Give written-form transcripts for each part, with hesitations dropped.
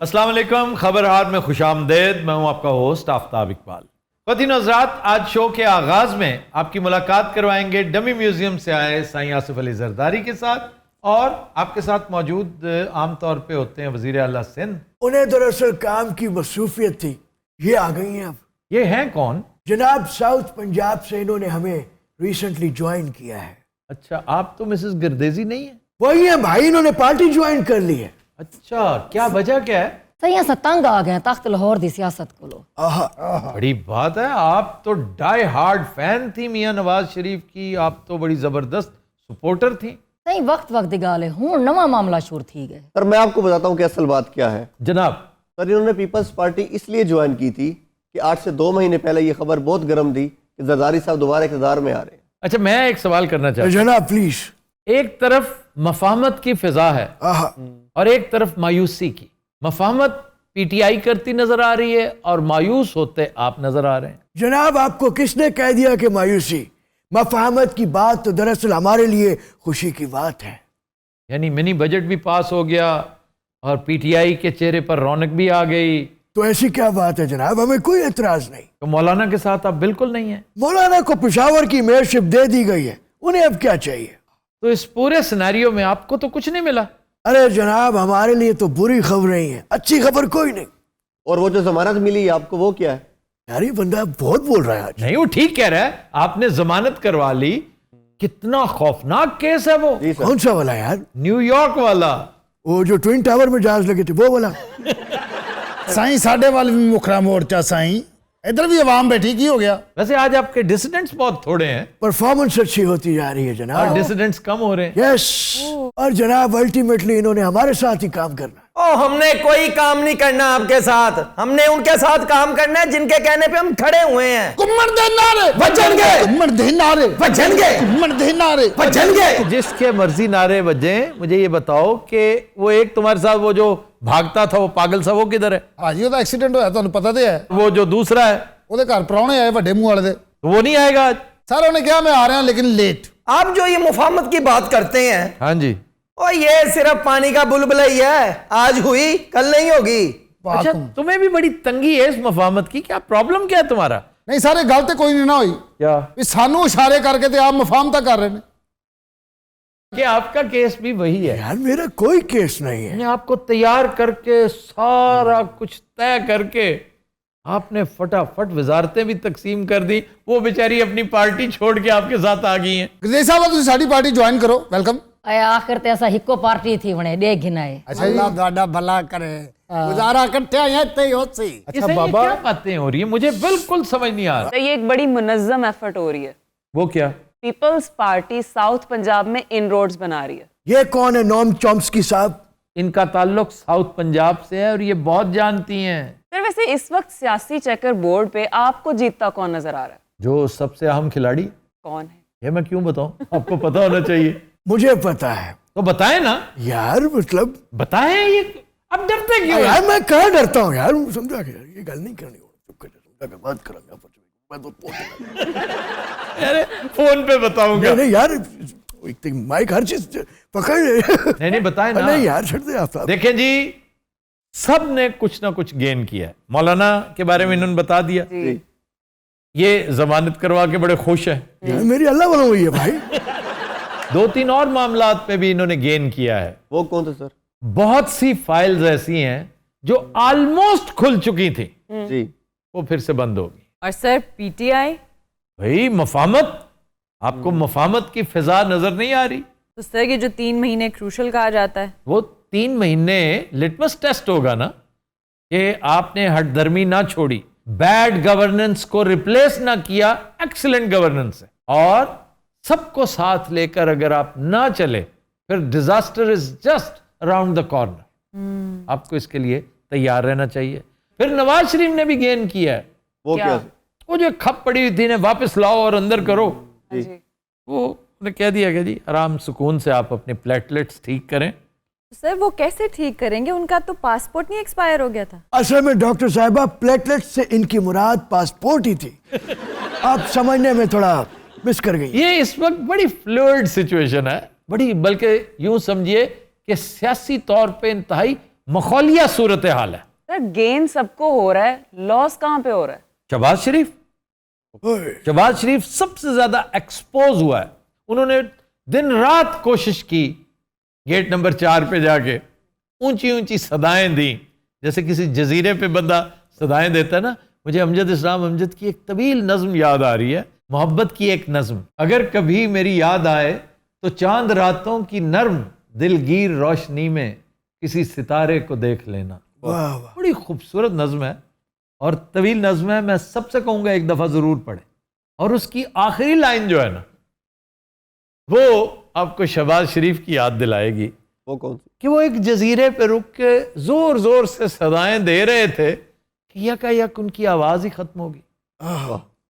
अस्सलाम वालेकुम, खबर हार में खुशामदेद। मैं हूं आपका होस्ट आफ्ताब इकबाल। ख़वातीन हज़रात, आज शो के आगाज़ में आपकी मुलाकात करवाएंगे डमी म्यूजियम से आए साईं आसिफ अली जरदारी के साथ, और आपके साथ मौजूद आम तौर पे होते हैं वज़ीर आला सिंध। उन्हें दरअसल काम की मसरूफियत थी, ये आ गई हैं अब। ये हैं कौन? जनाब, साउथ पंजाब से इन्होंने हमें रिसेंटली ज्वाइन किया है। अच्छा, आप तो मिसेस गिरदेजी नहीं है? वही है भाई, इन्होंने पार्टी ज्वाइन कर ली है। अच्छा, क्या वजह क्या है? सही अस तंग आ गए तख्त लाहौर की सियासत को। बड़ी बात है, आप तो डाई हार्ड फैन थी मियां नवाज शरीफ की, आप तो बड़ी जबरदस्त सपोर्टर थी। सही वक्त वक्त की गाल है, हूँ नवा मामला शुरू थी गए। सर, मैं आपको बताता हूँ कि असल बात क्या है। जनाब, सर, इन्होंने पीपल्स पार्टी इसलिए ज्वाइन की थी कि आज से 2 महीने पहले ये खबर बहुत गर्म थी कि जरदारी साहब दोबारा इक़्तिदार में आ रहे हैं। अच्छा, मैं एक सवाल करना चाहता हूँ। जनाब प्लीज। एक तरफ मफाहमत की फिजा है और एक तरफ मायूसी की। मफाहमत पीटीआई करती नजर आ रही है और मायूस होते आप नजर आ रहे हैं। जनाब, आपको किसने कह दिया कि मायूसी? मफाहमत की बात तो दरअसल हमारे लिए खुशी की बात है। यानी मिनी बजट भी पास हो गया और पीटीआई के चेहरे पर रौनक भी आ गई। तो ऐसी क्या बात है जनाब, हमें कोई एतराज नहीं। तो मौलाना के साथ आप बिल्कुल नहीं है? मौलाना को पेशावर की मेयरशिप दे दी गई है, उन्हें अब क्या चाहिए? तो इस पूरे सिनेरियो में आपको तो कुछ नहीं मिला। अरे जनाब, हमारे लिए तो बुरी खबरें ही हैं, अच्छी खबर कोई नहीं। और वो जो जमानत मिली आपको, वो क्या है? यार, ये बंदा बहुत बोल रहा है आज। नहीं, वो ठीक कह रहा है, आपने जमानत करवा ली। कितना खौफनाक केस है वो। कौन सा वाला यार? न्यूयॉर्क वाला, वो जो ट्विन टावर में जहाज लगे थे, वो वाला। साईं साढ़े वाल भी मुखरा मोर्चा साईं, इधर भी अवाम बैठी, की हो गया? वैसे आज आपके डिसिडेंट्स बहुत थोड़े हैं। परफॉर्मेंस अच्छी होती जा रही है और जनाब। डिसिडेंट्स कम हो रहे हैं। यस, और जनाब अल्टीमेटली इन्होंने हमारे साथ ही काम करना है। ओ, हमने कोई काम नहीं करना आपके साथ, हमने उनके साथ काम करना है जिनके कहने पे हम खड़े हुए हैं। कुम्मड़ दे नारे बचेंगे, कुम्मड़ दे नारे बचेंगे, कुम्मड़ दे नारे बचेंगे। जिसके मर्जी नारे बजे। मुझे ये बताओ कि वो एक तुम्हारे साथ वो जो भागता था, वो पागल सा, वो किधर है? भाजी ਉਹਦਾ एक्सीडेंट होया, ਤੁਹਾਨੂੰ पता तो है। वो जो दूसरा है, ਉਹਦੇ ਘਰ ਪ੍ਰਾਹੁਣੇ ਆਏ ਵੱਡੇ ਮੂੰਹ ਵਾਲੇ ਦੇ। वो नहीं आएगा आज? सर ਉਹਨੇ ਕਿਹਾ मैं आ रहा लेकिन लेट। आप जो ये मुफाहमत की बात करते हैं, हाँ जी। और ये सिर्फ पानी का बुलबुला ही है, आज हुई कल नहीं होगी। अच्छा, तुम्हें भी बड़ी तंगी है इस मफाहमत की, क्या प्रॉब्लम क्या है तुम्हारा? नहीं सारे गल तो कोई नहीं ना हुई, क्या भी सानू इशारे करके ते आप मफाहमता कर रहे हैं। कि आपका केस भी वही है? यार, मेरा कोई केस नहीं है। मैंने आपको तैयार करके सारा कुछ तय करके आपने फटाफट वजारतें भी तकसीम कर दी। वो बेचारी अपनी पार्टी छोड़ के आपके साथ आ गई हैं। गुरदेव साहब तुम साड़ी पार्टी ज्वाइन करो, वेलकम। आखिर ते असा हिको पार्टी थी वने डे घिनाए। अच्छा अल्लाह ਤੁਹਾਡਾ भला करे, गुजारा इकट्ठे आए थे होसी। अच्छा बाबा, क्या बातें हो रही है, मुझे बिल्कुल समझ नहीं आ रहा। तो ये एक बड़ी मुनज़्ज़म एफर्ट हो रही है। वो क्या? पीपल्स पार्टी साउथ पंजाब में इनरोड्स बना रही है। ये कौन है नोम चॉम्स्की साहब? इनका ताल्लुक साउथ पंजाब से है और ये बहुत जानती हैं। सर, वैसे इस वक्त सियासी चेकर बोर्ड पे आपको जीतता कौन नजर आ रहा है? जो सबसे अहम खिलाड़ी। कौन है? ये मैं क्यों बताऊं, आपको पता होना चाहिए। मुझे पता है। तो बताएं ना यार मतलब बताएं, ये अब डरते क्यों हैं? यार, मैं कहाँ डरता हूँ यार, समझा के ये गल नहीं करनी, चुप कर जा, समझा के बात करूंगा। मैं तो अरे फोन पे बताऊंगा। नहीं यार, माइक हर चीज पकड़। नहीं बताएं ना। नहीं यार, छोड़ दे आप। देखें जी, सब ने कुछ ना कुछ गेन किया है। मौलाना के बारे में इन्होंने बता दिया, ये जमानत करवा के बड़े खुश है। यार मेरी अल्लाह बना हुई है भाई। 2-3 और मामलात पे भी इन्होंने गेन किया है। वो कौन थे सर? बहुत सी फाइल्स ऐसी हैं जो ऑलमोस्ट खुल चुकी थी, जी, वो फिर से बंद होगी। और सर पीटीआई? भाई मफाहमत, आपको मफाहमत की फिजा नजर नहीं आ रही? तो सर ये जो 3 महीने क्रूशल कहा जाता है, वो 3 महीने लिटमस टेस्ट होगा ना, कि आपने हठधर्मी ना छोड़ी, बैड गवर्नेंस को रिप्लेस ना किया एक्सीलेंट गवर्नेंस से, और सबको साथ लेकर अगर आप ना चले, फिर disaster is just around the corner. आपको इसके लिए तैयार रहना चाहिए। फिर नवाज शरीफ ने भी गेन किया है। वो क्या? वो जो खप पड़ी हुई थी ने वापस लाओ और अंदर करो, वो ने कह दिया कि जी आराम सुकून से आप अपने प्लेटलेट्स ठीक करें। तो सर वो कैसे ठीक करेंगे, उनका तो पासपोर्ट नहीं एक्सपायर हो गया था। असल में डॉक्टर साहिबा, प्लेटलेट से इनकी मुराद पासपोर्ट ही थी। आप समझने में थोड़ा मिस कर गई। ये इस वक्त बड़ी फ्लूइड सिचुएशन है, बड़ी, बल्कि यूं समझिए कि सियासी तौर पे इंतहाई मखौलिया सूरत हाल है। सर गेन सबको हो रहा है, लॉस कहाँ पे हो रहा है? शहबाज शरीफ, शहबाज शरीफ सबसे ज्यादा एक्सपोज हुआ है। उन्होंने दिन रात कोशिश की, गेट नंबर 4 पे जाके ऊंची ऊंची सदाएं दी, जैसे किसी जजीरे पे बंदा सदाएं देता है ना। मुझे अमजद इस्लाम अमजद की एक तवील नज्म याद आ रही है, मोहब्बत की एक नज्म। अगर कभी मेरी याद आए तो चांद रातों की नर्म दिलगीर रोशनी में किसी सितारे को देख लेना। बड़ी खूबसूरत नज्म है और तवील नज्म है। मैं सबसे कहूंगा एक दफा जरूर पढ़े। और उसकी आखिरी लाइन जो है ना, वो आपको शहबाज शरीफ की याद दिलाएगी। वो कौन सी? कि वो एक जजीरे पे रुक के जोर जोर से सदाएं दे रहे थे कि यकायक उनकी आवाज ही खत्म होगी।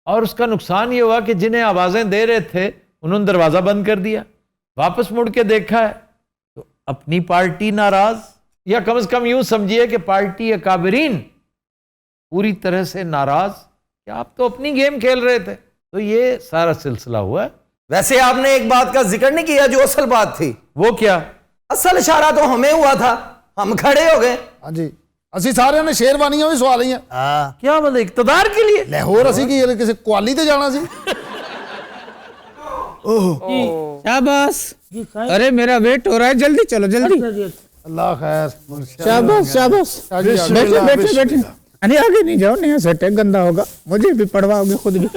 और उसका नुकसान ये हुआ कि जिन्हें आवाजें दे रहे थे उन्होंने दरवाजा बंद कर दिया। वापस मुड़ के देखा है तो अपनी पार्टी नाराज, या कम से कम यूं समझिए कि पार्टी अकाबरीन पूरी तरह से नाराज कि आप तो अपनी गेम खेल रहे थे। तो ये सारा सिलसिला हुआ है। वैसे आपने एक बात का जिक्र नहीं किया जो असल बात थी। वो क्या? असल इशारा तो हमें हुआ था, हम खड़े हो गए। हाँ जी, ਅਸੀਂ ਸਾਰਿਆਂ ਨੇ ਸ਼ੇਰਵਾਨੀਆਂ ਵੀ ਸਵਾ ਲਈਆਂ। क्या मतलब इक्तदार के लिए? ਲਾਹੌਰ ਅਸੀਂ ਕੀ ਕਿਸੇ ਕੁਆਲੀ ਤੇ ਜਾਣਾ ਸੀ? शाबाश। अरे मेरा वेट हो रहा है, जल्दी चलो जल्दी। ਅੱਲਾਹ ਖੈਰ। शाबाश शाबाश, बैठे बैठे बैठे। अरे आगे नहीं जाओ, नया सेट है, गंदा होगा, मुझे भी पढ़वाओगे खुद भी।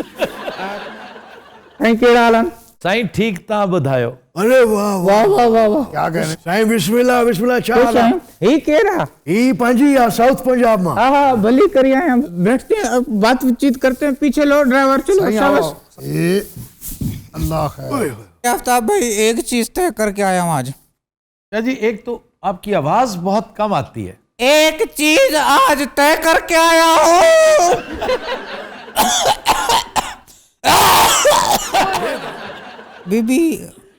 थैंक यू आलन साईं, ठीक था बधायो। अरे वाह वाह वाह वाह वाह। क्या कहने साईं, बिस्मिल्लाह बिस्मिल्लाह चाला ही कह रहा। ई पंजी या साउथ पंजाब में। हाँ हाँ, भली करिए हैं, बैठते हैं, बातचीत करते हैं। पीछे लो ड्राइवर, चलो शाबाश। अल्लाह खैर। आफ्ताब भाई एक चीज तय करके आया हूँ आज। क्या जी? एक तो आपकी आवाज बहुत कम आती है। एक चीज आज तय करके आया हूँ। बीबी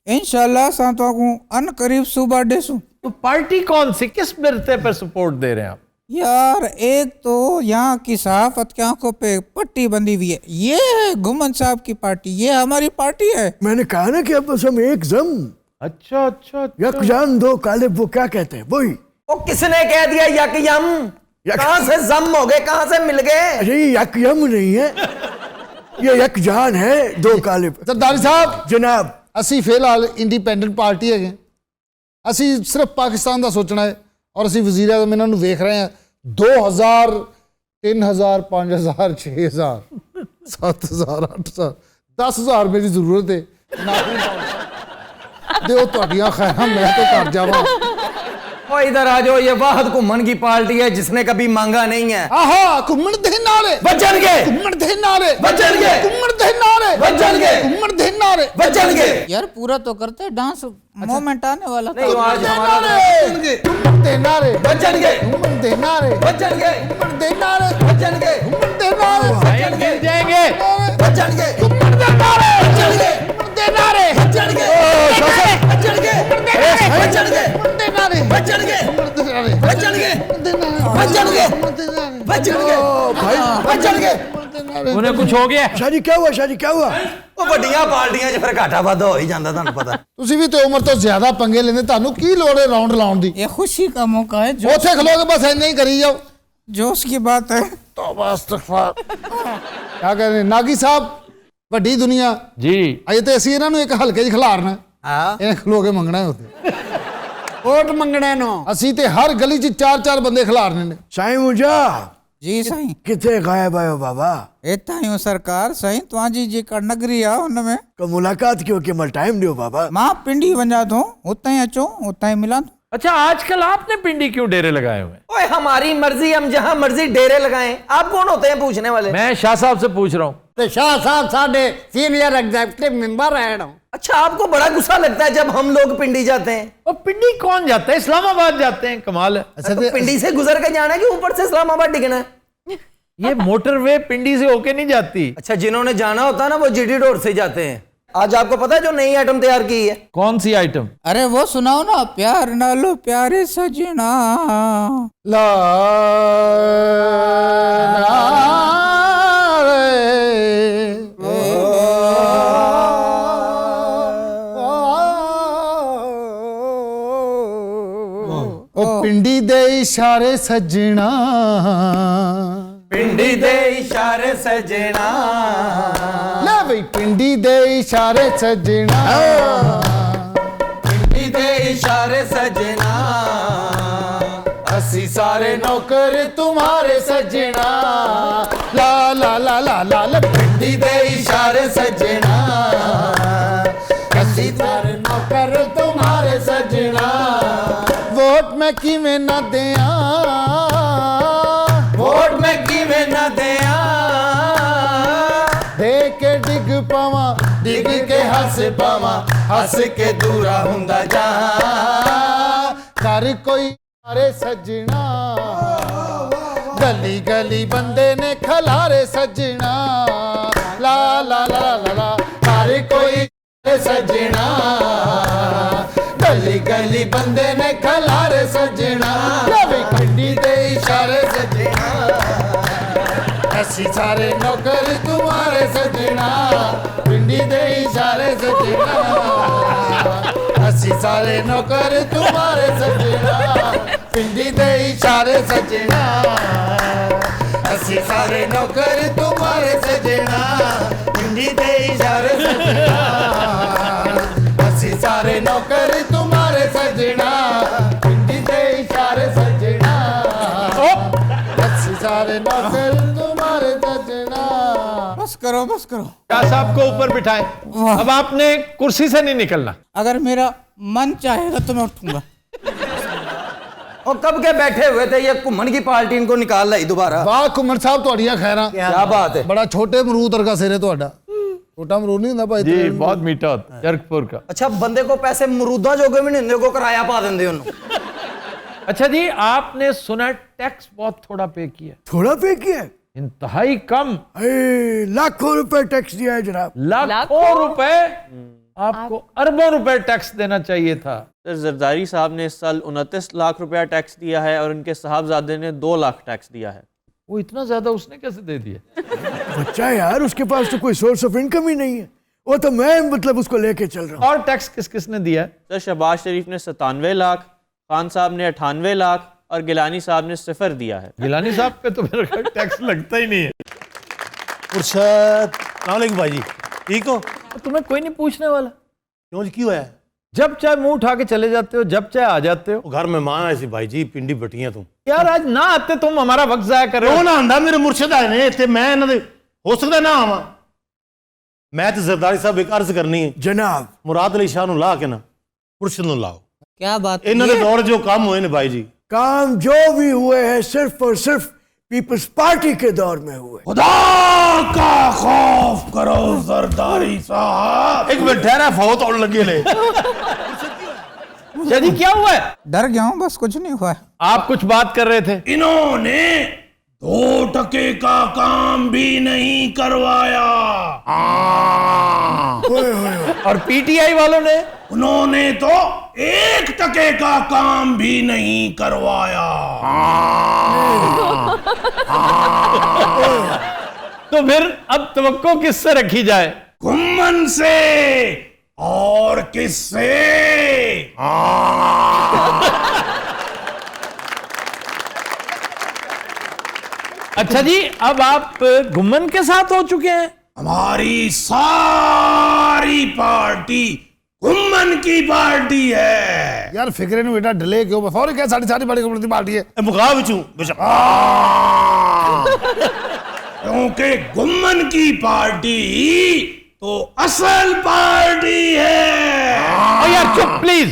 इंशाल्लाह सातों को अन करीब सुबह डेसू। तो पार्टी कौन सी, किस बिरते पर सपोर्ट दे रहे हैं आप? यार एक तो यहाँ की सहाफत की आंखों पे पट्टी बंधी हुई है, ये है घुमन साहब की पार्टी, ये हमारी पार्टी है। मैंने कहा ना कि अब बस हम एक जम अच्छा अच्छा, यकजान दो कालिब, वो क्या कहते हैं वही। वो किसने कह दिया यक यम? कहां से जम हो गए, कहां से मिल गए? अरे ये यक यम नहीं है, ये यकजान है, दो कालिब। सरदारी साहब जनाब, ਅਸੀਂ ਫਿਲਹਾਲ ਇੰਡੀਪੈਂਡੈਂਟ ਪਾਰਟੀ ਹੈਗੇ। ਅਸੀਂ ਸਿਰਫ ਪਾਕਿਸਤਾਨ ਦਾ ਸੋਚਣਾ ਹੈ ਔਰ ਅਸੀਂ ਵਜ਼ੀਰ ਆਜ਼ਮ ਇਹਨਾਂ ਨੂੰ ਵੇਖ ਰਹੇ ਹਾਂ। 2000 3000 5000 6000 7000 8000 10000 ਮੇਰੀ ਜ਼ਰੂਰਤ ਹੈ। ਦਿਓ ਤੁਹਾਡੀਆਂ ਖੈਰਾਂ, ਮੈਂ ਤੇ ਘਰ ਜਾਵਾਂ। ओ इधर आ जाओ, ये वाहद घुमन की पार्टी है जिसने कभी मांगा नहीं है। ਆਹਾ ਘੁੰਮਣ ਦੇ ਨਾਰੇ बचनगे, ਘੁੰਮਣ ਦੇ ਨਾਰੇ बचनगे, ਘੁੰਮਣ ਦੇ ਨਾਰੇ बचनगे, ਘੁੰਮਣ ਦੇ ਨਾਰੇ बचनगे। यार पूरा तो करते, डांस मोमेंट आने वाला था। नहीं आज हमारा ਘੁੰਮਣ ਦੇ ਨਾਰੇ बचनगे, ਘੁੰਮਣ ਦੇ ਨਾਰੇ बचनगे, ਘੁੰਮਣ ਦੇ ਨਾਰੇ बचनगे, घुमन दे नारे साईं गिर जाएंगे। बचनगे, घुमन दे नारे बचनगे, घुमन दे नारे बचनगे, बचनगे, बचनगे, घुमन दे नारे बचनगे, घुमन दे नारे बचनगे, घुमन दे नारे बचनगे, घुमन दे नारे बचनगे, बचनगे। घुमन दे नारे उन्हें कुछ हो गया? शादी क्या हुआ, शादी क्या हुआ? ਉਹ ਵੱਡੀਆਂ ਪਾਰਟੀਆਂ 'ਚ ਫਿਰ ਘਾਟਾ ਵਾਧਾ ਹੋ ਹੀ ਜਾਂਦਾ, ਤੁਹਾਨੂੰ ਪਤਾ। ਤੁਸੀਂ ਵੀ ਤੇ ਉਮਰ ਤੋਂ ਜ਼ਿਆਦਾ ਪੰਗੇ ਲੈਂਦੇ, ਤੁਹਾਨੂੰ ਕੀ ਲੋੜ ਹੈ ਰਾਉਂਡ ਲਾਉਣ ਦੀ? ये खुशी का मौका है, जो ਉੱਥੇ ਖਲੋ ਕੇ ਬਸ ਇੰਨਾ ਹੀ ਕਰੀ ਜਾਓ। जोश की बात है। तौबा इस्तगफार। क्या कह रहे नागी साहब, ਵੱਡੀ ਦੁਨੀਆ जी ਅਜੇ ਤੇ ਅਸੀਂ ਇਹਨਾਂ ਨੂੰ ਇੱਕ ਹਲਕੇ 'ਚ ਖਿਲਾਰਨਾ। ਹਾਂ ਇਹਨੇ ਖਲੋ ਕੇ ਮੰਗਣਾ ਹੈ ਉੱਥੇ वोट मंगने नो। ਅਸੀਂ ਤੇ ਹਰ ਗਲੀ 'ਚ 4-4 ਬੰਦੇ ਖਿਲਾਰਨੇ ਨੇ। साईं मुझा जी साईं। कितने गायब आयो बाबा? एता यूं सरकार साईं तुआजी जी का नगरी आ उनमें का मुलाकात क्यों के मल टाइम दियो बाबा। मां पिंडी वञा थो, उतां ही अचो, उतां ही मिलां। अच्छा, आजकल आपने पिंडी क्यों डेरे लगाए हुए हैं? ओए हमारी मर्जी, हम जहां मर्जी डेरे लगाएं। आप कौन होते हैं पूछने वाले? मैं शाह साहब से पूछ रहा हूँ। तो शाह साहब साढ़े सीनियर एग्जीक्यूटिव मेंबर है ना। अच्छा, आपको बड़ा गुस्सा लगता है जब हम लोग पिंडी जाते हैं? और पिंडी कौन जाता है? इस्लामाबाद जाते हैं, कमाल है। अच्छा तो पिंडी से गुजर के जाना है कि ऊपर से इस्लामाबाद डिगना है? ये मोटरवे पिंडी से होके नहीं जाती। अच्छा, जिन्होंने जाना होता है ना वो जीडी डोर से जाते हैं। आज आपको पता है जो नई आइटम तैयार की है? कौन सी आइटम? अरे वो सुनाओ ना, प्यार ना लो प्यारे सजना। ला ओ पिंडी दे इशारे सजना, पिंडी दे इशारे सजना, ले भाई पिंडी दे इशारे सजना, पिंडी दे इशारे सजना, असी सारे नौकर तुम्हारे सजना, ला ला ला ला ला ला पिंडी दे इशारे सजना, असी सारे नौकर तुम्हारे सजना, वोट में किवें ना दिया, वोट में किवें ना दिया, दे के डिग पावा, डिग के हंस पावा, हंस के दूरा हुंदा जा, कर कोई अरे सजना, गली गली बंदे ने खलारे सजना, ला ला ला ला ला हर कोई सजना, गली गली बंदे ने खलारे सजना, पिंडी दे इशारे सजना, असी सारे नौकर तुम्हारे सजना, पिंडी दे इशारे सजना, असी सारे नौकर तुम्हारे सजना, पिंडी दे इशारे सजना, असी सारे नौकर तुम्हारे सजना, पिंडी दे इशारे सजना, असी सारे नौकर तुम्हारे सजना, पिंडी दे इशारे सजना, असी सारे नौकर तुम्हारे सजना। बस करो बस करो। क्या साहब को ऊपर बिठाए, अब आपने कुर्सी से नहीं निकलना। अगर मेरा मन चाहेगा तो मैं उठूंगा। और कब के बैठे हुए थे, ये घुमन की पार्टी इनको निकाल लाई दोबारा। वाह कुमर साहब ਤੁਹਾਡੀਆਂ ਖੈਰਾਂ, क्या बात है। बड़ा छोटे अमरूद वर्गा सिर है ਤੁਹਾਡਾ, छोटा अमरूद नहीं ਹੁੰਦਾ ਭਾਈ जी बहुत मीठा होता है जरकपुर का। अच्छा बंदे को पैसे मरूदा जोगे भी नहीं देंगे, को किराया पा देंगे उन्होंने। अच्छा जी, आपने सुना टैक्स बहुत थोड़ा पे किया, थोड़ा पे किया है? इंतहाई कम, लाखों रुपए टैक्स दिया है जनाब। लाखों रुपए, आपको अरबों रुपए टैक्स देना चाहिए था। सर जरदारी साहब ने इस साल 29 लाख रुपया टैक्स दिया है और उनके साहबजादे ने 2 लाख टैक्स दिया है। वो इतना ज्यादा उसने कैसे दे दिया? बच्चा यार, उसके पास तो कोई सोर्स ऑफ इनकम ही नहीं है, वो तो मैं मतलब उसको लेके चल रहा हूँ। और टैक्स किस किसने दिया है? सर शहबाज शरीफ ने 97 लाख, खान साहब ने 98 लाख और गिलानी साहब ने 0 दिया है। गिलानी साहब पे तो मेरा ख्याल टैक्स लगता ही नहीं है। मुर्शद भाई जी ठीक हो? तुम्हें कोई नहीं पूछने वाला। क्यों जी, क्यों है? जब चाहे मुंह उठा के चले जाते हो, जब चाहे आ जाते हो। घर मेहमान आए सी भाई जी, पिंडी बटियां तुम यार आज ना आते तुम हमारा वक्त जाया कर रहे हो। क्यों ना आंदा, मेरे मुर्शद आए ने इत्थे, मैं इन्हां दे हो सकदा ना आवां। मैं ते जरदारी साहब एक अर्ज करनी है जनाब। मुराद अली शाह नु ला के ना मुर्शद नु लाओ। क्या बात? इन्हां दे दौर जो काम हुए ने भाई जी, काम जो भी हुए हैं सिर्फ और सिर्फ पीपल्स पार्टी के दौर में हुए। खुदा का खौफ करो जरदारी साहब। एक मिनट ठहरा, फौत होने लगे ले। जी क्या हुआ है? डर गया हूँ, बस कुछ नहीं हुआ है। आप कुछ बात कर रहे थे। इन्होंने 2 टके का काम भी नहीं करवाया। और पीटीआई वालों ने, उन्होंने तो 1 टके का काम भी नहीं करवाया। तो फिर अब तवक्को किससे रखी जाए? घुम्मन से और किससे? अच्छा जी, अब आप घुम्मन के साथ हो चुके हैं। हमारी सारी पार्टी घुम्मन की पार्टी है। यार फिक्रे नु बेटा ढले क्यों, फौरी क्या सारी बड़ी पार्टी है। मुका बिचू क्योंकि घुम्मन की पार्टी तो असल पार्टी है। ओ यार चुप प्लीज।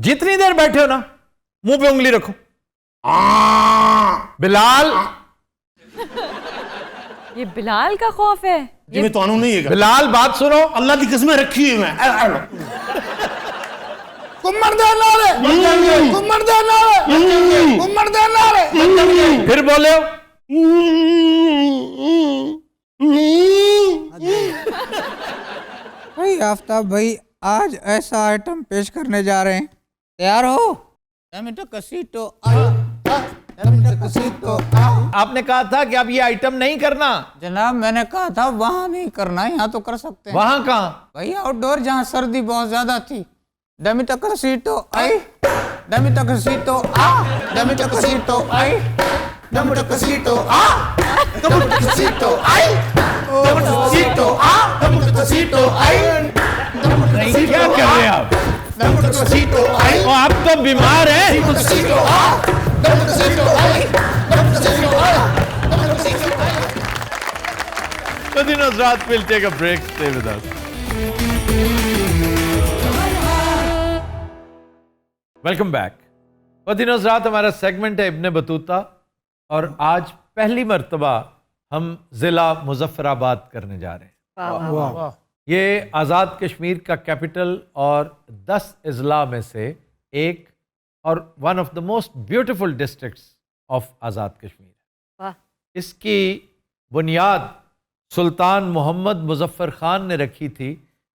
जितनी देर बैठे हो ना, मुंह पे उंगली रखो। बिलाल, ये बिलाल का खौफ है। जी मैं तानू नहीं है। बिलाल बात सुनो, अल्लाह की कसमें रखी है मैं। कुम्मर दे नारे, कुम्मर दे नारे, कुम्मर दे नारे। फिर बोले हो। भाई आफ्ताब भाई, आज ऐसा आइटम पेश करने जा रहे हैं, तैयार हो? आपने कहा था कि अब ये आइटम नहीं करना। जनाब मैंने कहा था वहां नहीं करना, यहाँ तो कर सकते हैं। वहां कहाँ? भाई आउटडोर, जहाँ सर्दी बहुत ज्यादा थी, Damita Casito, ay. Damita Casito, ah. Damita Casito, ay. Damita Casito, ah. Damita Casito, ay. Damita Casito, ah. Damita Casito, ay. क्या कर रहे हैं आप? Damita Casito, ay. ओ, आप तो बीमार हैं। Damita Casito, ah. Damita Casito, ay. Damita Casito, ah. Damita Casito, ay. Madina Azrat will take a break. Stay with us. Welcome back. मदीना हज़रात हमारा सेगमेंट है इब्न बतूता और आज पहली मर्तबा हम ज़िला मुज़फ़्फ़राबाद करने जा रहे हैं। वाह। ये आज़ाद कश्मीर का कैपिटल और 10 अजला में से एक और one of the most beautiful districts of Azad Kashmir. वाह। इसकी बुनियाद सुल्तान मोहम्मद मुज़फ़्फ़र ख़ान ने रखी थी,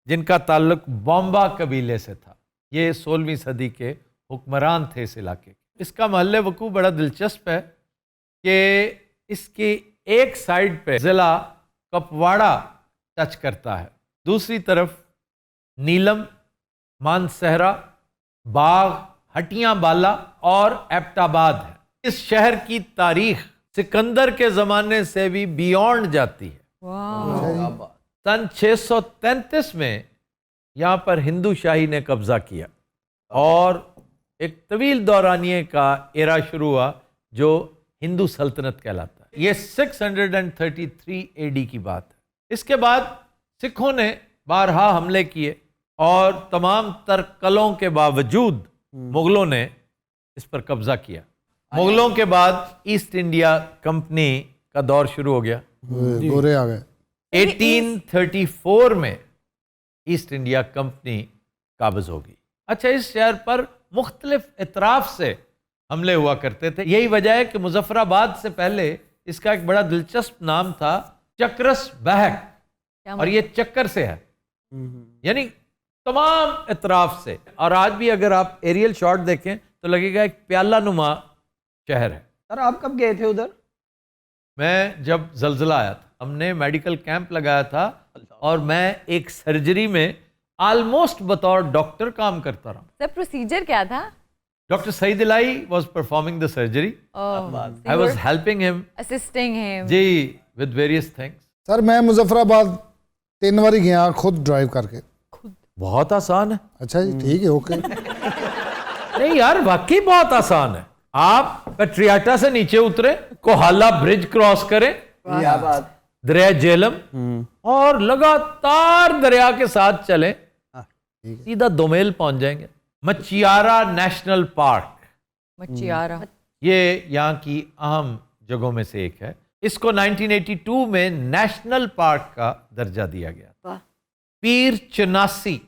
जिनका ताल्लुक बॉम्बा कबीले से था। ये 16वीं सदी के हुक्मरान थे इस इलाके के। इसका महल वकूअ बड़ा दिलचस्प है कि इसकी एक साइड पे ज़िला कपवाड़ा टच करता है, दूसरी तरफ नीलम, मानसहरा, बाग, हटियां बाला और एबटाबाद है। इस शहर की तारीख सिकंदर के ज़माने से भी बियॉन्ड जाती है। सन 633 में यहाँ पर हिंदू शाही ने कब्जा किया और एक तवील दौरानिये का एरा शुरू हुआ जो हिंदू सल्तनत कहलाता है। ये 633 AD की बात है। इसके बाद सिखों ने बारहा हमले किए और तमाम तरकलों के बावजूद मुगलों ने इस पर कब्जा किया। मुगलों के बाद ईस्ट इंडिया कंपनी का दौर शुरू हो गया। गोरे आ गए। 1834 में ईस्ट इंडिया कंपनी काबिज हो गई। अच्छा, इस शहर पर मुख्तलिफ इतराफ से हमले हुआ करते थे। यही वजह है कि मुजफ्फराबाद से पहले इसका एक बड़ा दिलचस्प नाम था चक्रस बहक, और ये चक्कर से है, यानी तमाम इतराफ से। और आज भी अगर आप एरियल शॉट देखें तो लगेगा एक प्याला नुमा शहर है। सर आप कब गए थे उधर? मैं जब जलजिला आया था, हमने मेडिकल कैंप लगाया था और मैं एक सर्जरी में ऑलमोस्ट बतौर डॉक्टर काम करता रहा। सर प्रोसीजर क्या था? डॉक्टर सईद इलाई was performing the surgery, I was helping him, assisting him ji, with various things. Sir मैं मुजफ्फराबाद 3 बारी गया खुद ड्राइव करके। बहुत आसान है। अच्छा जी, ठीक है, ओके। नहीं यार, वाकई बहुत आसान है। आप पेट्रियाटा से नीचे उतरे, कोहाला ब्रिज क्रॉस करें, दरिया जेहलम, और लगातार दरिया के साथ चलें, सीधा दोमेल पहुंच जाएंगे। मचियारा नेशनल पार्क, मचियारा, ये यहाँ की अहम जगहों में से एक है। इसको 1982 में नेशनल पार्क का दर्जा दिया गया। पीर चनासी,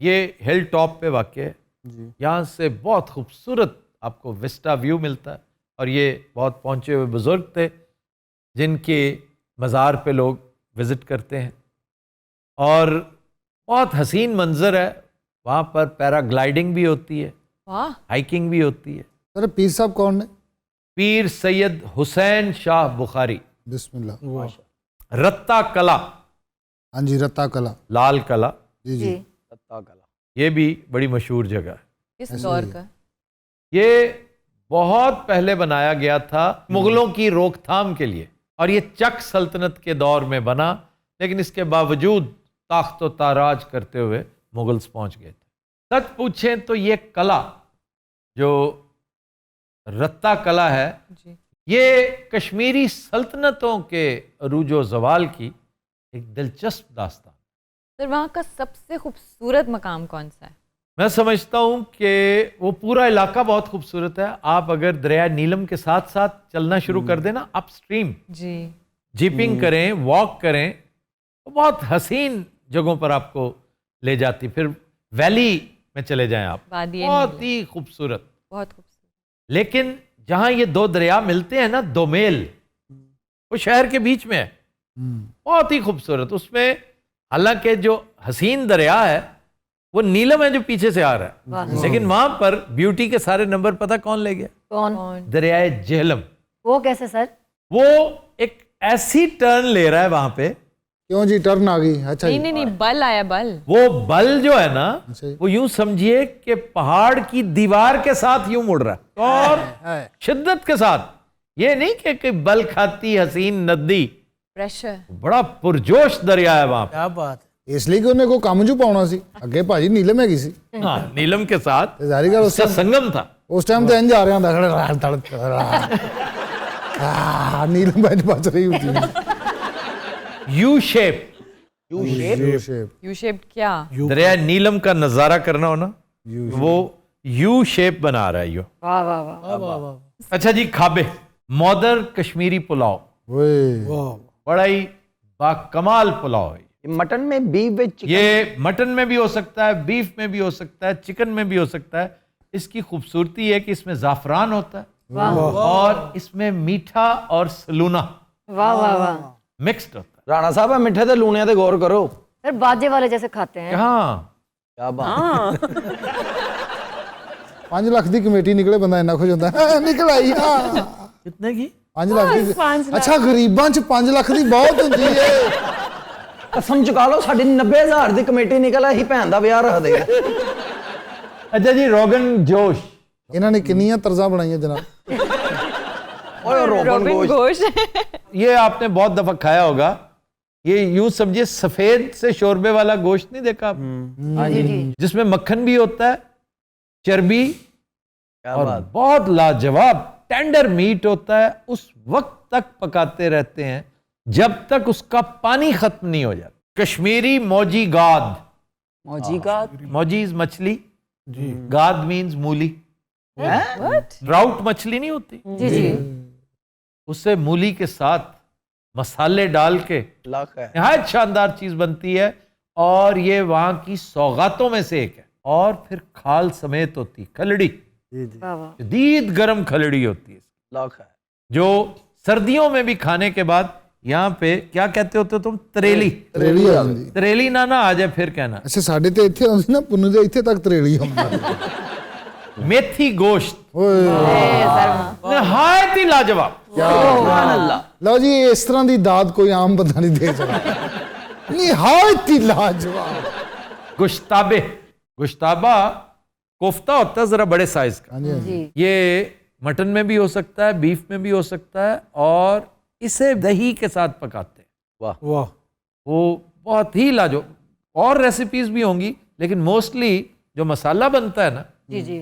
ये हिल टॉप पे वाक़ है। यहाँ से बहुत खूबसूरत आपको विस्टा व्यू मिलता है, और ये बहुत पहुँचे हुए बुजुर्ग थे जिनके मज़ार पे लोग विज़िट करते हैं, और बहुत हसीन मंज़र है। वहाँ पर पैराग्लाइडिंग भी होती है, हाइकिंग भी होती है। सर पीर साहब कौन है? पीर सैयद हुसैन शाह बुखारी। बिस्मिल्लाह। रत्ता कला, हाँ जी, रत्ता कला, लाल कला, जी जी, रत्ता कला, ये भी बड़ी मशहूर जगह है। किस दौर का? ये बहुत पहले बनाया गया था मुगलों की रोकथाम के लिए, और ये चक सल्तनत के दौर में बना, लेकिन इसके बावजूद ताख्त व ताराज करते हुए मुगल्स पहुंच गए थे। सच पूछें तो ये कला जो रत्ता कला है, ये कश्मीरी सल्तनतों के अरूजो ज़वाल की एक दिलचस्प दास्तान। सर वहाँ का सबसे खूबसूरत मकाम कौन सा है? मैं समझता हूँ कि वो पूरा इलाका बहुत खूबसूरत है। आप अगर दरिया नीलम के साथ साथ चलना शुरू कर देना अपस्ट्रीम, जी, जीपिंग करें, वॉक करें, तो बहुत हसीन जगहों पर आपको ले जाती। फिर वैली में चले जाएं आप, बहुत ही खूबसूरत, बहुत खूबसूरत। लेकिन जहाँ ये दो दरिया मिलते हैं ना, दोमेल, वो शहर के बीच में है, बहुत ही खूबसूरत। उसमें हालांकि जो हसीन दरिया है वो नीलम है जो पीछे से आ रहा है, लेकिन वहां पर ब्यूटी के सारे नंबर पता कौन ले गया? कौन? दरियाए जेहलम। वो कैसे सर? वो एक ऐसी टर्न ले रहा है वहां पे क्यों जी टर्न आ गई? अच्छा नहीं जी। नहीं नहीं, बल आया बल। वो बल जो है ना, अच्छा जी। वो यूं समझिए कि पहाड़ की दीवार के साथ यूं मुड़ रहा है और शिद्दत के साथ। ये नहीं कि बल खाती हसीन नदी, प्रेशर। बड़ा पुरजोश दरिया है वहां पे। क्या बात है। ਇਸ ਲਈ ਕਿ ਉਹਨੇ ਕੋਈ ਕੰਮ ਜੂ ਪਾਉਣਾ ਸੀ ਅੱਗੇ ਭਾਜੀ ਨੀਲਮ ਹੈਗੀ ਸੀ हाँ, नीलम के साथ ਤੇ ਜ਼ਾਰੀ ਗੱਲ ਉਸ उसका संगम था। ਟਾਈਮ ਤੇ ਇੰਜ ਆ ਰਿਹਾ ਹੁੰਦਾ ਖੜਾ ਨੀਲਮ ਬੈਠ ਬਚ ਰਹੀ ਹੁੰਦੀ U shape, you shape U shape क्या? दरिया नीलम का नजारा करना हो ना, वो यू शेप बना रहा है यो। वाह वाह वाह। अच्छा जी, खाबे मॉडर कश्मीरी पुलाव, ਓਏ बड़ा ही बाकमाल पुलाव है। मटन में बीफ विद ये मटन में भी हो सकता है, बीफ में भी हो सकता है, चिकन में भी हो सकता है। इसकी खूबसूरती है कि इसमें ज़ाफ़रान होता है और इसमें मीठा और सलूना वाह वाह वाह। मिक्स्ड होता है। राणा साहब मिठे ते लूने ते गौर करो। फिर बाजे वाले जैसे खाते हैं। हाँ, क्या बात। 5 ਲੱਖ ਦੀ ਕਮੇਟੀ ਨਿਕਲੇ ਬੰਦਾ ਇੰਨਾ ਖੁਸ਼ ਹੁੰਦਾ ਨਿਕਲ ਆਈ ਹਾਂ कितने की? 5 ਲੱਖ ਦੀ ਅੱਛਾ ਗਰੀਬਾਂ ਚ 5 ਲੱਖ ਦੀ ਬਹੁਤ ਹੁੰਦੀ ਏ कसम चुका लो, साड़ी 90,000 दी कमेटी निकल आई भैन दा ब्याह रख देगा। अच्छा जी, रोगन जोश, ਇਹਨਾਂ ਨੇ ਕਿੰਨੀਆਂ ਤਰਜ਼ਾਂ ਬਣਾਈਆਂ ਜਨਾਬ ओए रोगन गोश्त। ये आपने बहुत दफा खाया होगा। ये यूं समझिए सफेद से शोरबे वाला गोश्त नहीं देखा आप? जी जी। जिसमें मक्खन भी होता है, चर्बी, क्या और बात। बहुत लाजवाब टेंडर मीट होता है। उस वक्त तक पकाते रहते हैं जब तक उसका पानी खत्म नहीं हो जाता। कश्मीरी मौजी गाद, मौजी गाद, मौजीज मछली, गाद मीन्स मूली। ट्राउट मछली नहीं होती, जी जी। उससे मूली के साथ मसाले डाल के लाख है। नहायत शानदार चीज बनती है और ये वहां की सौगातों में से एक है। और फिर खाल समेत होती खलड़ी, वाह वाह। शदीद गर्म खलड़ी होती है, लाख है। जो सर्दियों में भी खाने के बाद यहाँ पे क्या कहते होते हो तुम? तरेली। ਤਰੇਲੀ ਆ ਜਾਂਦੀ तरेली ना आ जाए फिर कहना। ਅੱਛਾ ਸਾਡੇ ਤੇ ਇੱਥੇ ਆਉਂਦੀ ਨਾ ਪੁੰਨੂ ਦੇ ਇੱਥੇ ਤੱਕ ਤਰੇਲੀ ਹੁੰਦਾ मेथी गोश्त, ਓਏ नहायत ही लाजवाब। ਲਓ ਜੀ ਇਸ ਤਰ੍ਹਾਂ ਦੀ ਦਾਤ ਕੋਈ ਆਮ ਬੰਦਾ ਨਹੀਂ ਦੇ ਸਕਦਾ ਨਿਹਾਇਤ ਹੀ ਲਾਜਵਾਬ गुश्ताबे, गुश्ताबा कोफ्ता होता है जरा बड़े साइज का। ਹਾਂਜੀ ਹਾਂਜੀ जी। ये मटन में भी हो सकता है, बीफ में भी हो सकता है, और इसे दही के साथ पकाते हैं। वाह वाह। वो बहुत ही लाजवाब। और रेसिपीज भी होंगी, लेकिन मोस्टली जो मसाला बनता है ना, जी जी।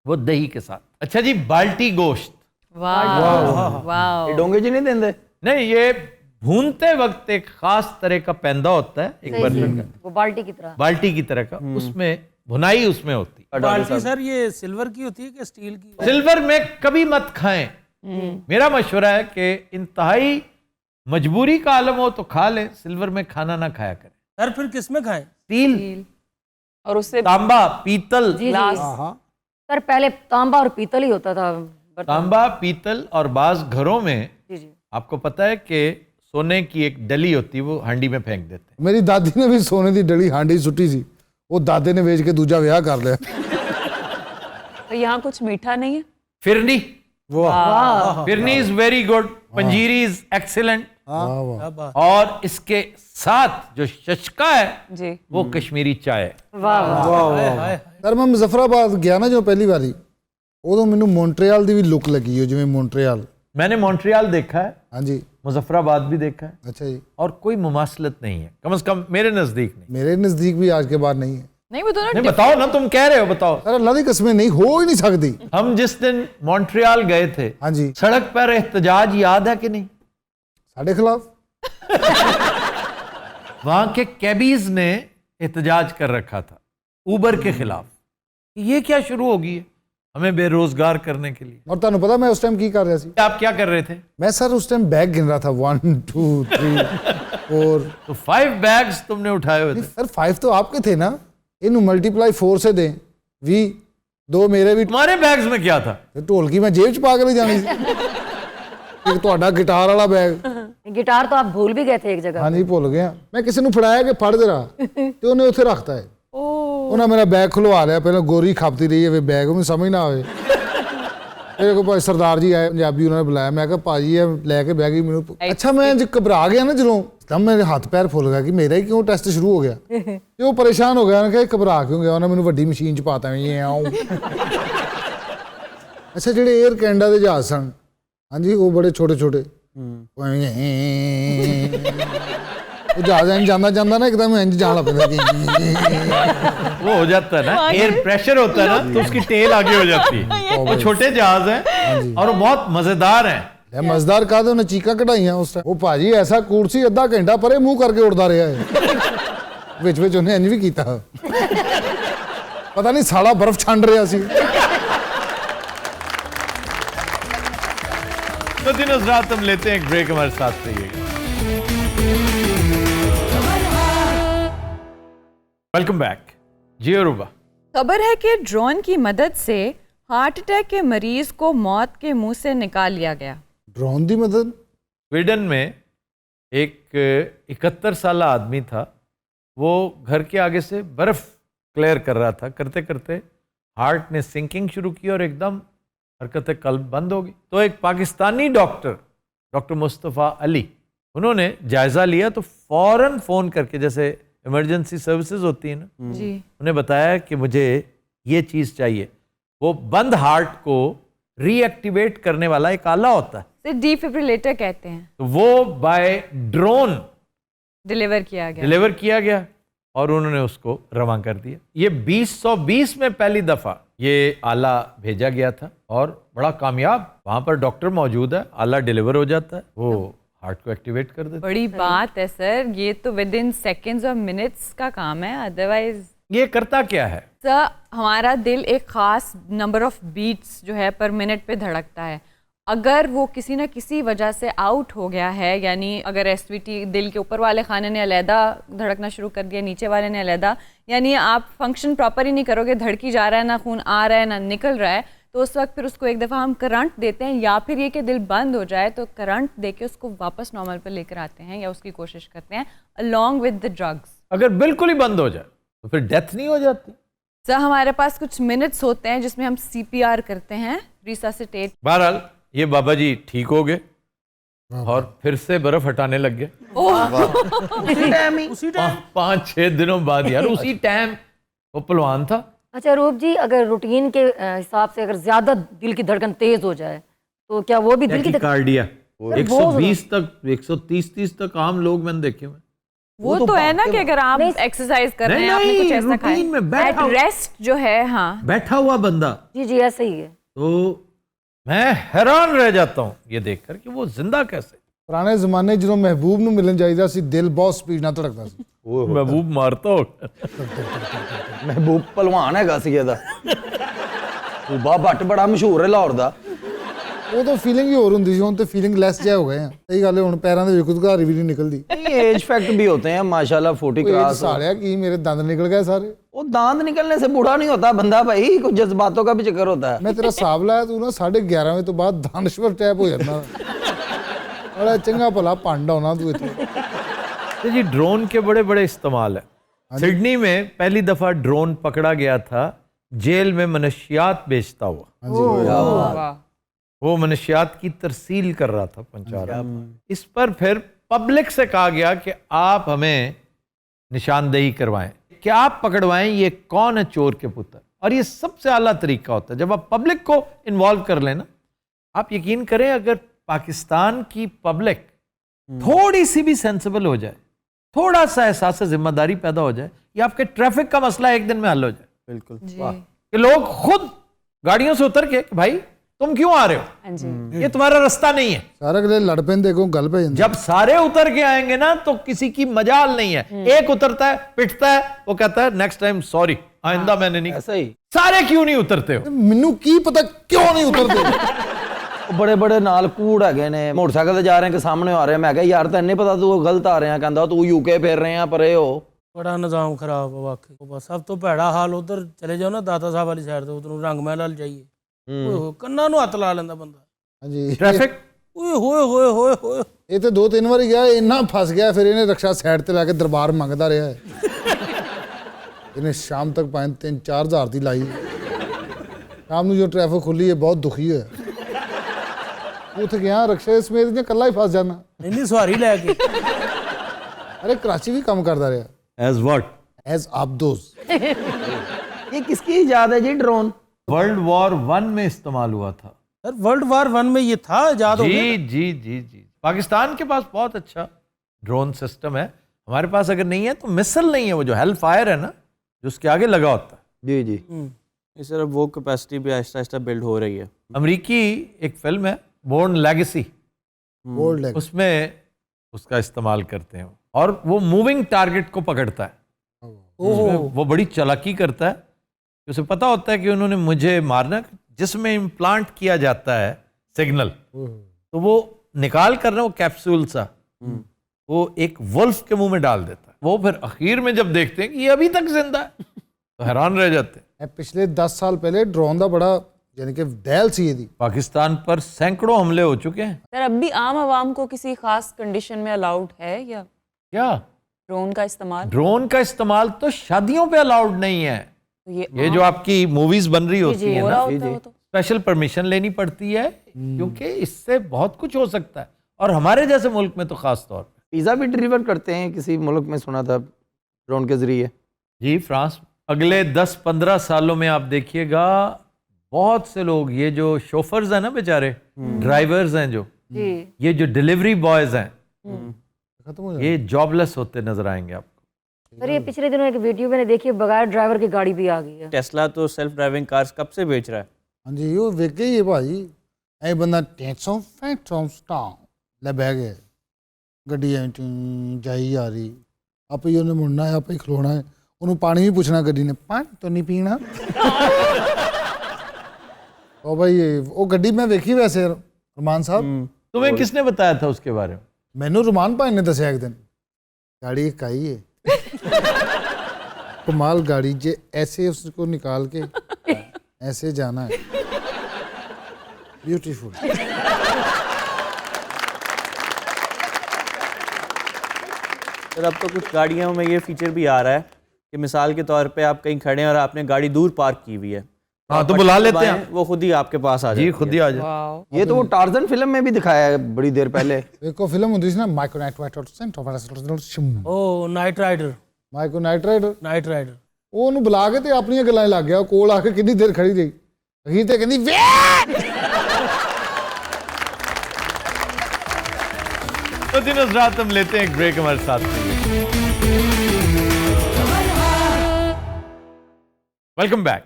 वो दही के साथ। अच्छा जी, बाल्टी गोश्त, वाह वाह। ये डोंगे जी नहीं देंगे? नहीं, ये भूनते वक्त एक खास तरह का पैंदा होता है, एक बर्तन का, वो बाल्टी की तरह। बाल्टी की तरह का, उसमें भुनाई उसमें होती है। बाल्टी सर ये सिल्वर की होती है कि स्टील की? सिल्वर में कभी मत खाएं। मेरा मशवरा है कि इंतहाई मजबूरी का आलम हो तो खा लें, सिल्वर में खाना ना खाया करें। सर फिर किस में खाएं? स्टील, और उससे तांबा, पीतल, जी जी। ग्लास। सर पहले तांबा और पीतल ही होता था बर्तन। तांबा, पीतल, और बाज घरों में जी जी। आपको पता है कि सोने की एक डली होती है, वो हांडी में फेंक देते हैं। ਮੇਰੀ ਦਾਦੀ ਨੇ ਵੀ ਸੋਨੇ ਦੀ ਡਲੀ ਹਾਂਡੀ ਸੁੱਟੀ ਸੀ ਉਹ ਦਾਦੇ ਨੇ ਵੇਚ ਕੇ ਦੂਜਾ ਵਿਆਹ ਕਰ ਲਿਆ तो यहाँ कुछ मीठा नहीं है? फिरनी, वाह। Phirni is very good, panjiri is excellent, ਵਾਹ ਵਾਹ क्या बात। और इसके साथ जो शशका है जी। वो कश्मीरी चाय है। वाह वाह। ਸਰ ਮੈਂ ਮੁਜ਼ੱਫਰਾਬਾਦ ਗਿਆ ਨਾ ਜੋ ਪਹਿਲੀ ਵਾਰੀ ਉਦੋਂ ਮੈਨੂੰ ਮੌਂਟਰੀਅਲ ਦੀ ਵੀ ਲੁੱਕ ਲੱਗੀ ਉਹ ਜਿਵੇਂ ਮੌਂਟਰੀਅਲ मैंने मॉन्ट्रियल देखा है, ਹਾਂਜੀ मुजफ्फराबाद भी देखा है, ਅੱਛਾ जी और कोई मुमासलत नहीं है, कम से कम मेरे नजदीक नहीं। मेरे नज़दीक भी आज के बाद नहीं है नहीं, वो दोनों नहीं, बताओ ना, तुम कह रहे हो, बताओ। सर अल्लाह की कसमें नहीं हो ही नहीं सकती हम जिस दिन मॉन्ट्रियल गए थे, हाँ जी सड़क पर एहतजाज याद है कि नहीं? साढ़े खिलाफ वहां के कैबीज ने एहतजाज कर रखा था ऊबर के खिलाफ। ये क्या शुरू होगी है हमें बेरोजगार करने के लिए। और ਤੁਹਾਨੂੰ पता मैं उस टाइम की कर रहा सी आप क्या कर रहे थे? मैं सर उस टाइम बैग गिन रहा था 1 2 3 4 तो 5 बैग्स तुमने उठाए हुए थे। सर 5 तो आपके थे ना इन्हें मल्टीप्लाई 4 से दें 20 2 मेरे भी तुम्हारे बैग्स में क्या था? ढोलकी मैं जेब च पा के ले जानी सी एक ਤੁਹਾਡਾ गिटार वाला बैग गिटार तो आप भूल भी गए थे एक जगह। हाँ जी भुल गया मैं किसी ਨੂੰ ਫੜਾਇਆ ਕਿ ਫੜ ਜਰਾ ਤੇ ਉਹਨੇ ਉੱਥੇ ਰੱਖਤਾ ਹੈ ਉਹਨਾਂ ਮੇਰਾ ਬੈਗ ਖੁਲਵਾ ਲਿਆ ਪਹਿਲਾਂ ਗੋਰੀ ਖਾਪਤੀ ਰਹੀ ਹੈ ਵੇ ਬੈਗ ਉਹਨੂੰ ਸਮਝ ਨਾ ਆਵੇ ਇਹ ਕੋ ਭਾਈ ਸਰਦਾਰ ਜੀ ਆਏ ਪੰਜਾਬੀ ਉਹਨਾਂ ਨੇ ਬੁਲਾਇਆ ਮੈਂ ਕਿਹਾ ਭਾਜੀ ਇਹ ਲੈ ਕੇ ਬਹਿ ਗਈ ਮੈਨੂੰ ਅੱਛਾ ਮੈਂ ਜੇ ਘਬਰਾ ਗਿਆ ਨਾ ਜਦੋਂ एकदम मेरे हाथ पैर फुल गया कि मेरा ही क्यों टेस्ट शुरू हो गया ਤੇ ਉਹ ਪਰੇਸ਼ਾਨ ਹੋ ਗਿਆ ਉਹਨੇ ਕਿਹਾ ਘਬਰਾ ਕਿਉਂ ਗਿਆ ਉਹਨੇ ਮੈਨੂੰ ਵੱਡੀ ਮਸ਼ੀਨ 'ਚ ਪਾਤਾ ਇਹ ਆਉਂ ਅੱਛਾ ਜਿਹੜੇ 에ਅਰ ਕੈਨੇਡਾ ਦੇ ਜਹਾਜ਼ ਸਨ ਹਾਂਜੀ ਉਹ ਬੜੇ ਛੋਟੇ ਛੋਟੇ ਉਹ ਜਹਾਜ਼ ਇੰਜ ਜਾਂਦਾ ना एकदम इंज जान लग पैंदा वो हो जाता है ना, एयर प्रेशर होता है ना तो उसकी टेल आगे हो जाती है। वो छोटे जहाज हैं और वो बहुत मजेदार हैं। मजेदार कहा तो उन्हें चीका कढ़ाइया उस टाइम। वो भाजी ऐसा कुर्सी अद्धा घंटा परे मुंह करके उड़ता रहा है विच विच उन्हें इंज भी कीता पता नहीं साला बर्फ छंड रहा सी। तो दिन रात हम लेते हैं एक ब्रेक, हमारे साथ रहिएगा। Welcome back. जी अरूबा, खबर है कि ड्रोन की मदद से हार्ट अटैक के मरीज को मौत के मुंह से निकाल लिया गया। ड्रोन की मदद? स्वीडन में एक 71 साल आदमी था, वो घर के आगे से बर्फ क्लियर कर रहा था, करते करते हार्ट ने सिंकिंग शुरू की और एकदम हरकत कल्ब बंद हो गई। तो एक पाकिस्तानी डॉक्टर मुस्तफ़ा अली, उन्होंने जायज़ा लिया तो फौरन फ़ोन करके, जैसे इमरजेंसी सर्विसेज होती है ना जी, उन्हें बताया कि मुझे ये चीज़ चाहिए। वो बंद हार्ट को रीएक्टिवेट करने वाला एक आला होता है, डिफिब्रिलेटर कहते हैं, तो वो बाय ड्रोन डिलीवर किया गया और उन्होंने उसको रवां कर दिया। ये 2020 में पहली दफ़ा ये आला भेजा गया था और बड़ा कामयाब, वहाँ पर डॉक्टर मौजूद है, आला डिलीवर हो जाता है, वो हार्ट को एक्टिवेट कर देता है। बड़ी बात है सर, ये तो विद इन सेकेंड्स और मिनट्स का काम है। अदरवाइज ये करता क्या है सर, हमारा दिल एक ख़ास नंबर ऑफ बीट्स जो है पर मिनट पे धड़कता है। अगर वो किसी न किसी वजह से आउट हो गया है, यानी अगर एसवीटी दिल के ऊपर वाले खाने ने अलहदा धड़कना शुरू कर दिया, नीचे वाले ने अलहदा, यानी आप फंक्शन प्रॉपर ही नहीं करोगे, धड़की जा रहा है, ना खून आ रहा है ना निकल रहा है, तो उस वक्त फिर उसको एक दफ़ा हम करंट देते हैं, या फिर ये कि दिल बंद हो जाए तो करंट दे के उसको वापस नॉर्मल पर लेकर आते हैं या उसकी कोशिश करते हैं अलॉन्ग विद द ड्रग्स। अगर बिल्कुल ही बंद हो जाए तो फिर डेथ नहीं हो जाती? सर, हमारे पास कुछ मिनट्स होते हैं जिसमें हम CPR करते हैं, रिससिटेट। बहरहाल ये बाबा जी ठीक हो गए और फिर से बर्फ हटाने लग गए उसी टाइम 5-6 दिनों बाद। यार उसी टाइम वो पहलवान था। अच्छा रूप जी, अगर रूटीन के हिसाब से अगर ज्यादा दिल की धड़कन तेज हो जाए तो क्या वो भी दिल की कार्डिया 120 तक 130 तक आम लोग मैंने देखे हुए। वो तो है ना कि अगर आप एक्सरसाइज कर रहे हैं, आपने कुछ ऐसा खाया, एट रेस्ट जो है, हाँ बैठा हुआ बंदा, जी ऐसा ही है। तो मैं हैरान रह जाता हूँ ये देखकर कि वो जिंदा कैसे। पुराने जमाने जो महबूब ਨੂੰ ਮਿਲਣ ਜਾਈਦਾ ਸੀ ਦਿਲ ਬਹੁਤ ਸਪੀਡ ਨਾਲ ਧੜਕਦਾ ਸੀ। महबूब मारता हो महबूब पहलवान हैगा सी ਇਹਦਾ ਬੂਬਾ ਭੱਟ ਬੜਾ ਮਸ਼ਹੂਰ ਹੈ ਲਾਹੌਰ ਦਾ। ਉਹ ਤਾਂ ਫੀਲਿੰਗ ਹੀ ਹੋਰ ਹੁੰਦੀ ਸੀ, ਹੁਣ ਤੇ ਫੀਲਿੰਗ ਲੈਸ ਜਿਹਾ ਹੋ ਗਏ ਆ। ਸਹੀ ਗੱਲ ਹੈ, ਹੁਣ ਪੈਰਾਂ ਦੇ ਵਿੱਚੋਂ ਘਾਰੀ ਵੀ ਨਹੀਂ ਨਿਕਲਦੀ। एज फैक्ट भी होते हैं माशाल्लाह 40 क्रॉस। सालिया की मेरे दांत निकल गए सारे। वो दांत निकलने से बूढ़ा नहीं होता बंदा भाई, कुछ जज्बातों का भी चक्कर होता है। मैं तेरा हिसाब लाया, तू ना 11:30 बजे तो बाद दानश्वर टैप हो जाता बड़ा चंगा भला पांडा होना तू इतना। जी ड्रोन के बड़े बड़े इस्तेमाल है। सिडनी में पहली दफा ड्रोन पकड़ा गया था जेल में मनशियात बेचता हुआ। वो मनशियात की तरसील कर रहा था, पहुंचा रहा। इस पर फिर पब्लिक से कहा गया कि आप हमें निशानदेही करवाएं, कि आप पकड़वाएं ये कौन है चोर के पुत्र। और ये सबसे आला तरीका होता है जब आप पब्लिक को इन्वॉल्व कर लेना। आप यकीन करें, अगर पाकिस्तान की पब्लिक थोड़ी सी भी सेंसिबल हो जाए, थोड़ा सा एहसास जिम्मेदारी पैदा हो जाए, ये आपके ट्रैफिक का मसला एक दिन में हल हो जाए। बिल्कुल कि लोग खुद गाड़ियों से उतर के भाई तुम क्यों आ रहे हो, ये तुम्हारा रास्ता नहीं है। सारे के लड़ पेन देखो गल पे। जब सारे उतर के आएंगे ना तो किसी की मजाल नहीं है। एक उतरता है, पिटता है, वो कहता है नेक्स्ट टाइम सॉरी, आइंदा मैंने नहीं। ऐसा ही सारे क्यों नहीं उतरते हो? मैनू की पता क्यों नहीं उतरते। बड़े बड़े नाल कूड़ है ने, मोटरसाइकिल से जा रहे हैं कि सामने आ रहे हैं। मैं कहा यार तेन नहीं पता तू गलत आ रहे हैं, कहता तू यूके फिर रहे हैं परे हो। बड़ा निजाम खराब है वाकई। सब तो भैड़ा हाल उधर चले जाओ ना दाता साहब वाली साइड तो उधर रंग महल जाइए, ਕੰਨਾਂ ਨੂੰ ਹੱਥ ਲਾ ਲੈਂਦਾ ਬੰਦਾ। ਹਾਂਜੀ ਟ੍ਰੈਫਿਕ ਓਏ ਹੋਏ ਹੋਏ ਹੋਏ ਹੋਏ। ਇਹ ਤੇ 2-3 ਵਾਰੀ ਗਿਆ, ਇੰਨਾ ਫਸ ਗਿਆ, ਫਿਰ ਇਹਨੇ ਰਕਸ਼ਾ ਸਾਈਡ ਤੇ ਲਾ ਕੇ ਦਰਬਾਰ ਮੰਗਦਾ ਰਿਹਾ ਹੈ। ਇਹਨੇ ਸ਼ਾਮ ਤੱਕ 5-3-4 ਹਜ਼ਾਰ ਦੀ ਲਾਈ। ਸ਼ਾਮ ਨੂੰ ਜੋ ਟ੍ਰੈਫਿਕ ਖੁੱਲੀ ਹੈ ਬਹੁਤ ਦੁਖੀ ਹੋਇਆ। ਉੱਥੇ ਗਿਆ ਰਕਸ਼ੇ ਸਮੇਤ ਜਾਂ ਇਕੱਲਾ ਹੀ ਫਸ ਜਾਣਾ। ਇੰਨੀ ਸਵਾਰੀ ਲੈ ਕੇ अरे कराची भी काम करता रहा एज व्हाट? एज आबदोज। ये किसकी इजाद है जी ड्रोन? वर्ल्ड वॉर 1 में इस्तेमाल हुआ था। सर वर्ल्ड वार 1 में ये था इजाद हो जी गया? जी जी जी। पाकिस्तान के पास बहुत अच्छा ड्रोन सिस्टम है, हमारे पास अगर नहीं है तो मिसल नहीं है, वो जो हेल फायर है ना जो उसके आगे लगा होता है। जी जी। इस तरह वो कैपेसिटी भी आहिस्ता आहिस्ता बिल्ड हो रही है। अमेरिकी एक फिल्म है बोर्न लेगेसी, उसमें उसका इस्तेमाल करते हैं और वो मूविंग टारगेट को पकड़ता है। उसमें वो बड़ी चालाकी करता है, उसे पता होता है कि उन्होंने मुझे मारना, जिसमें इम्प्लांट किया जाता है सिग्नल, तो वो निकाल कर ना वो कैप्सूल सा वो एक वुल्फ के मुंह में डाल देता है। वो फिर आखिर में जब देखते हैं कि ये अभी तक जिंदा है तो हैरान रह जाते हैं। पिछले 10 साल पहले ड्रोन का बड़ा यानी कि दहल सी थी, पाकिस्तान पर सैकड़ों हमले हो चुके हैं। सर अब भी आम आवाम को किसी खास कंडीशन में अलाउड है या क्या ड्रोन का इस्तेमाल? ड्रोन का इस्तेमाल तो शादियों पे अलाउड नहीं है। तो ये जो आपकी मूवीज बन रही होती है ना, तो। स्पेशल परमिशन लेनी पड़ती है क्योंकि इससे बहुत कुछ हो सकता है, और हमारे जैसे मुल्क में तो खास तौर पे। पिज़्ज़ा भी डिलीवर करते हैं किसी मुल्क में, सुना था ड्रोन के जरिए। जी फ्रांस। अगले 10-15 सालों में आप देखिएगा बहुत से लोग, ये जो शोफर्स हैं ना बेचारे, ड्राइवर्स हैं जो, ये जो डिलीवरी बॉयज हैं, ये जॉबलेस होते नजर आएंगे आपको। सर ये पिछले दिनों एक वीडियो मैंने देखी, बगैर ड्राइवर की गाड़ी भी आ गई है। टेस्ला तो सेल्फ ड्राइविंग कार्स कब से बेच रहा है। हाँ जी वो वेख गई है भाई, ऐ बंदा टेंसों फैंटों स्टां ले बह गया, गड्डी जाई आ रही, आप ही उन्हें मुड़ना है, आप ही खलोना है, उन्होंने पानी भी पूछना, गड्डी ने पानी तो नहीं पीना। तो भाई वो गड्डी मैं देखी वैसे रुमान साहब। तुम्हें किसने बताया था उसके बारे में? मैनू रुमान भाई ने दसिया एक दिन, गाड़ी एक आई है कमाल गाड़ी, जे ऐसे उसको निकाल के ऐसे जाना है, ब्यूटीफुल। सर अब तो कुछ गाड़ियों में ये फीचर भी आ रहा है कि मिसाल के तौर पे आप कहीं खड़े हैं और आपने गाड़ी दूर पार्क की हुई है, हाँ तो बुला लेते हैं, वो खुद ही आपके पास आ जाती है। खुद ही आ जाए। ये तो वो टार्जन फिल्म में भी दिखाया है बड़ी देर पहले। एक फिल्म होती थी ना, माइको नाइट राइडर, माइको नाइट राइडर, नाइट राइडर, ਉਹ ਉਹਨੂੰ ਬੁਲਾ ਕੇ ਤੇ ਆਪਣੀਆਂ ਗੱਲਾਂ ਲੱਗ ਗਿਆ, ਕੋਲ ਆ ਕੇ ਕਿੰਨੀ ਦੇਰ ਖੜੀ ਰਹੀ, ਅਖੀਰ ਤੇ ਕਹਿੰਦੀ ਵੇ। तो दिन रात हम लेते हैं एक ब्रेक हमारे साथ। Welcome back.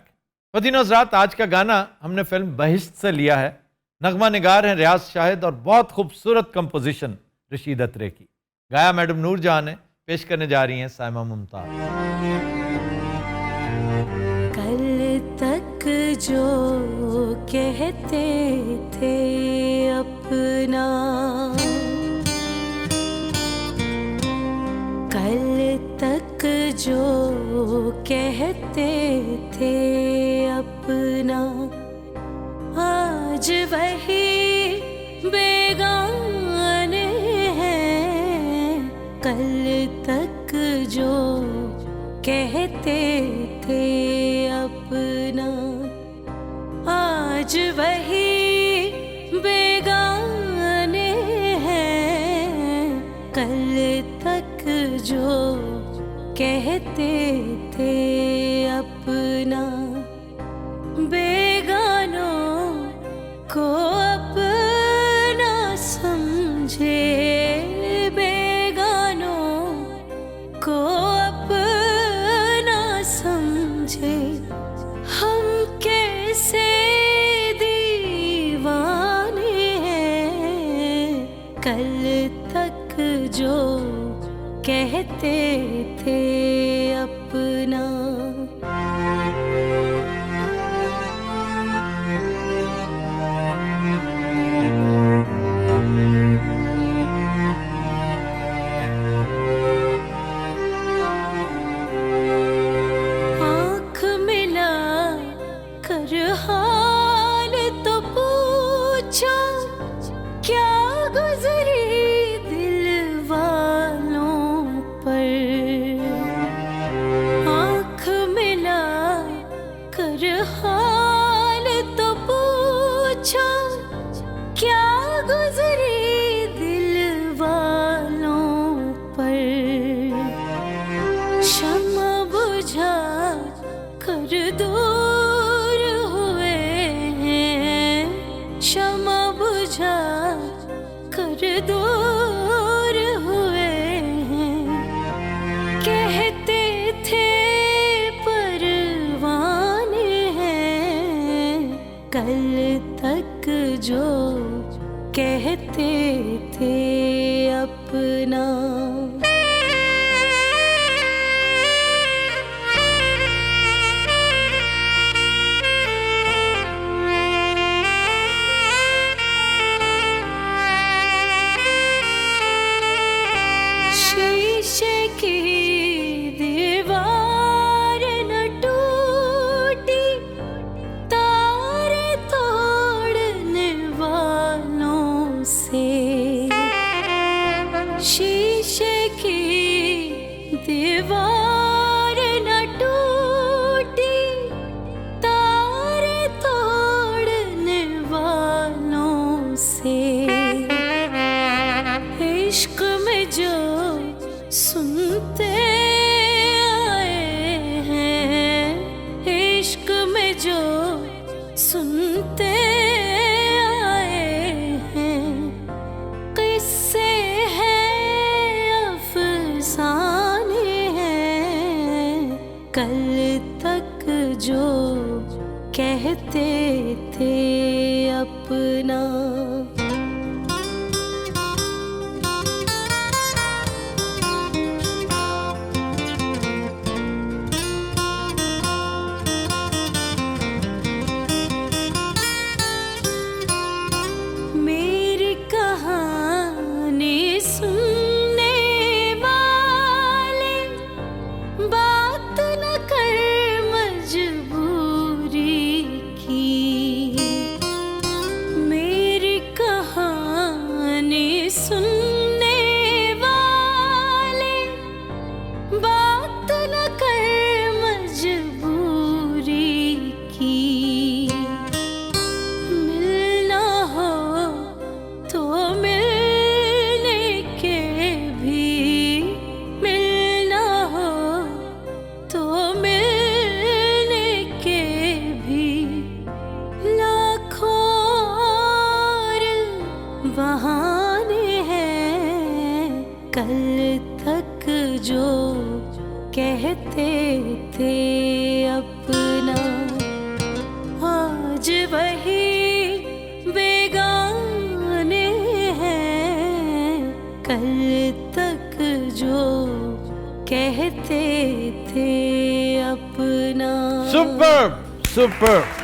फदीनोज रात आज का गाना हमने फिल्म बहिश्त से लिया है। नगमा निगार है रियाज शाहिद और बहुत खूबसूरत कंपोजिशन रशीद अत्रे की। गाया मैडम नूरजहां ने, पेश करने जा रही हैं साइमा मुमताज। कल तक जो कहते थे अपना, कल तक जो कहते थे अपना, आज वही बेगाने हैं। कल तक जो कहते थे अपना, आज वही बेगाने हैं। कल तक जो कहते थे अपना, बेगानों को अपना समझे, बेगानों को अपना समझे। हम कैसे दीवाने हैं। कल तक जो कहते थे अपना। आँख मिला कर हाल तो पूछो, क्या गुजरी दिल वालों पर। कल तक जो कहते थे अपना। शीशे की दीवार न टूटी, तारे तोड़ने वालों से। शीशे की दीवार न टूटी, तारे तोड़ने वालों से। इश्क में जो सुनते आए हैं, इश्क में जो सुनते आए हैं, किस्से हैं अफसाने हैं, कल तक जो कहते थे अपना। मेरी कहानी सुनने वाले बात न कर मजबूरी की। मेरी कहानी सुनने वाले बात न कर मजबूरी की। मिलना हो तो मिलने के भी, मिलना हो तो मिलने के भी, लाखों और बहाने हैं, कल तक जो कहते थे अपना। आज वही बेगाने हैं, कल तक जो कहते थे अपना। Super super.